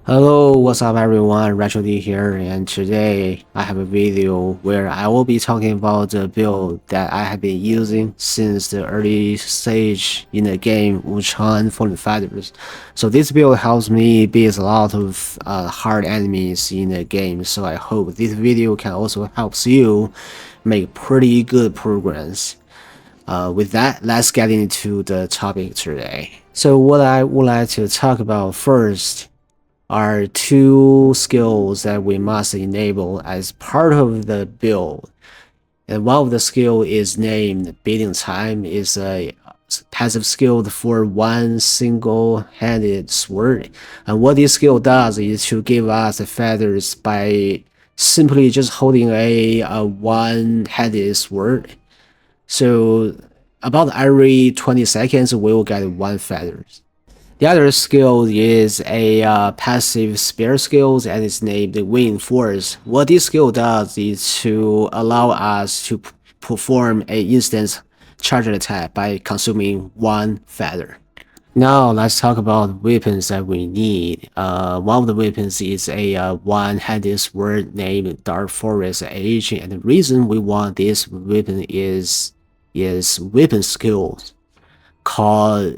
Hello, what's up everyone, RetroD here, and today I have a video where I will be talking about the build that I have been using since the early stage in the game, Wuchang Fallen Feathers. So this build helps me beat a lot of hard enemies in the game, so I hope this video can also help you make pretty good progress. With that, let's get into the topic today. So what I would like to talk about first are two skills that we must enable as part of the build. And one of the skill is named Beating Time. Is a passive skill for one single-handed sword. And what this skill does is to give us the feathers by simply just holding a one-handed sword. So about every 20 seconds, we will get one feather. The other skill is a passive spear skill and it's named Wind Force. What this skill does is to allow us to perform an instant charge attack by consuming one feather. Now let's talk about weapons that we need. One of the weapons is a one-handed sword named Darkfrost Edge, and the reason we want this weapon is weapon skills called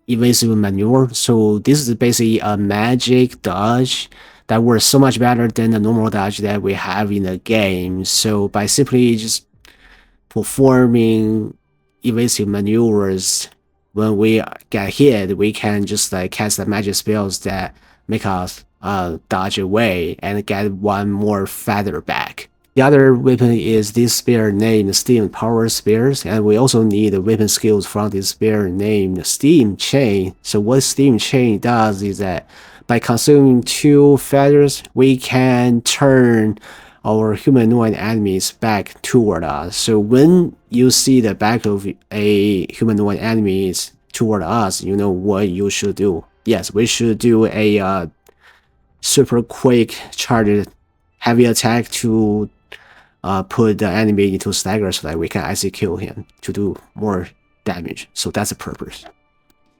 evasive maneuver. So this is basically a magic dodge that works so much better than the normal dodge that we have in the game. So by simply just performing evasive maneuvers when we get hit, we can just cast the magic spells that make us dodge away and get one more feather back. The other weapon is this spear named Steampowered spears, and we also need weapon skills from this spear named Steam Chain. So what Steam Chain does is that by consuming two feathers, we can turn our humanoid enemies back toward us. So when you see the back of a humanoid enemies toward us, you know what you should do. Yes, we should do a super quick charged heavy attack to put the enemy into stagger so that we can execute him to do more damage. So that's the purpose.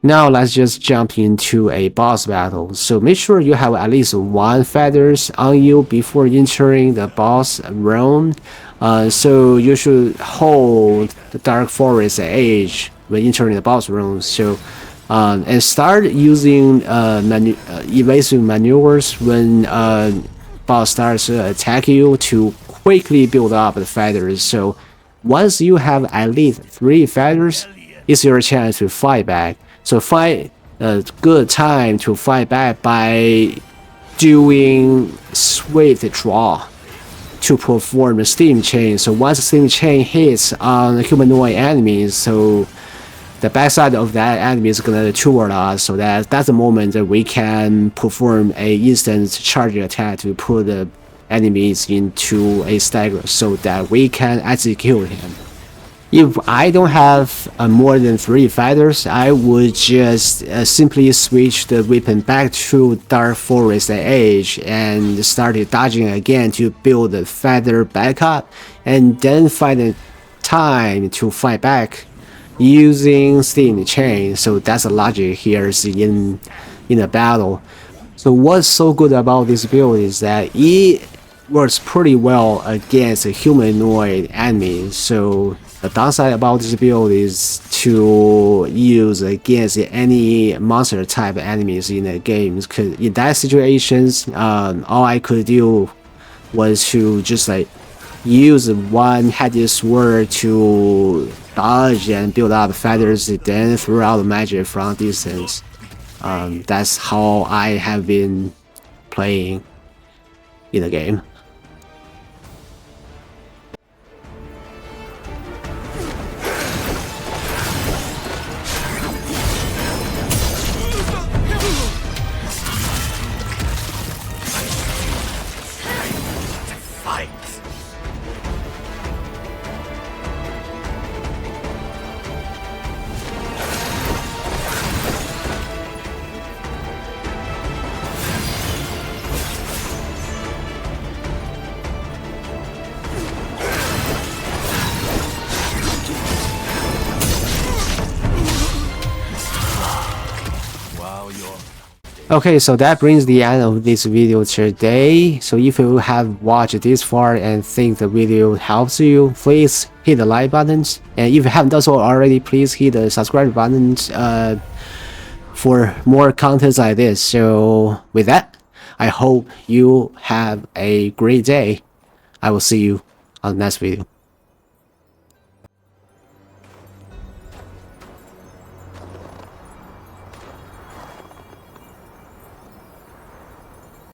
Now let's just jump into a boss battle. So make sure you have at least one feathers on you before entering the boss realm. So you should hold the Darkfrost Edge when entering the boss room. So and start using evasive maneuvers when boss starts to attack you to quickly build up the feathers. So once you have at least 3 feathers, it's your chance to fight back. So find a good time to fight back by doing swift draw to perform the steam chain. So once the steam chain hits on the humanoid enemies, so the backside of that enemy is gonna toward us. So that's the moment that we can perform a instant charge attack to put the enemies into a stagger so that we can execute him. If I don't have more than 3 feathers, I would just simply switch the weapon back to Darkfrost Edge and start dodging again to build the feather back up, and then find the time to fight back using Steam Chain. So that's the logic here in the battle. So what's so good about this build is that it works pretty well against humanoid enemies. So the downside about this build is to use against any monster type enemies in the games, because in that situations all I could do was to just use one-handed sword to dodge and build up feathers, then throw out magic from distance. That's how I have been playing in the game. Okay, so that brings the end of this video today. So if you have watched this far and think the video helps you, please hit the like buttons. And if you haven't done so already, please hit the subscribe buttons for more content like this. So with that, I hope you have a great day. I will see you on the next video.